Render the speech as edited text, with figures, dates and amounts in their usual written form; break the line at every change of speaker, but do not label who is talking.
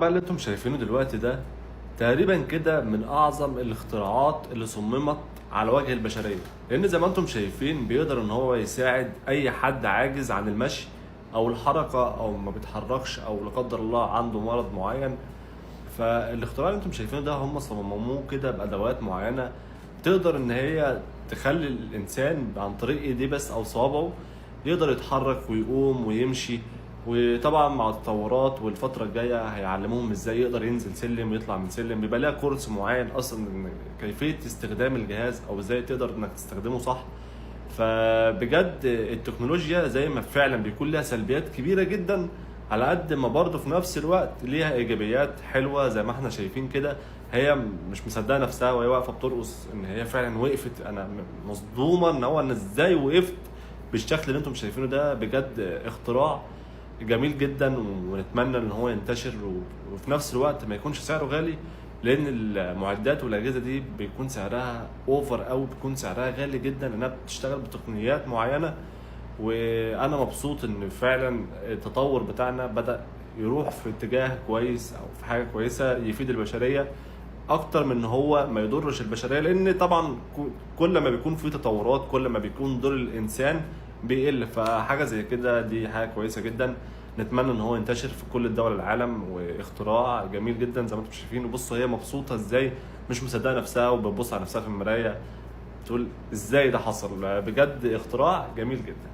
بقى اللي انتم شايفينه دلوقتي ده تقريبا كده من اعظم الاختراعات اللي صممت على وجه البشريه، لان زي ما انتم شايفين بيقدر ان هو يساعد اي حد عاجز عن المشي او الحركه او ما بيتحركش او لا قدر الله عنده مرض معين. فالاختراع اللي انتم شايفينه ده هم صمموه كده بادوات معينه تقدر ان هي تخلي الانسان عن طريق ايديه بس او صوابعه يقدر يتحرك ويقوم ويمشي. وطبعا مع التطورات والفتره الجايه هيعلموهم ازاي يقدر ينزل سلم ويطلع من سلم، بيبقى لها كورس معين اصلا إن كيفيه استخدام الجهاز او ازاي تقدر انك تستخدمه صح. فبجد التكنولوجيا زي ما فعلا بيكون لها سلبيات كبيره جدا، على قد ما برضه في نفس الوقت ليها ايجابيات حلوه زي ما احنا شايفين كده. هي مش مصدقه نفسها وهي واقفه بترقص ان هي فعلا وقفت. انا مصدومه ان هو انا ازاي وقفت بالشكل اللي انتم شايفينه ده. بجد اختراع جميل جدا ونتمنى ان هو ينتشر وفي نفس الوقت ما يكونش سعره غالي، لان المعدات والاجهزه دي بيكون سعرها اوفر قوي، بيكون سعرها غالي جدا لانها بتشتغل بتقنيات معينه. وانا مبسوط ان فعلا التطور بتاعنا بدأ يروح في اتجاه كويس او في حاجه كويسه يفيد البشريه اكتر من ان هو ما يضرش البشريه، لان طبعا كل ما بيكون في تطورات كل ما بيكون دور الانسان بيقل. فحاجه زي كده دي حاجه كويسه جدا، نتمنى ان هو ينتشر في كل الدول العالم. واختراع جميل جدا زي ما انتم شايفين. بصوا هي مبسوطه ازاي، مش مصدقه نفسها وبتبص على نفسها في المرايه تقول ازاي ده حصل. بجد اختراع جميل جدا.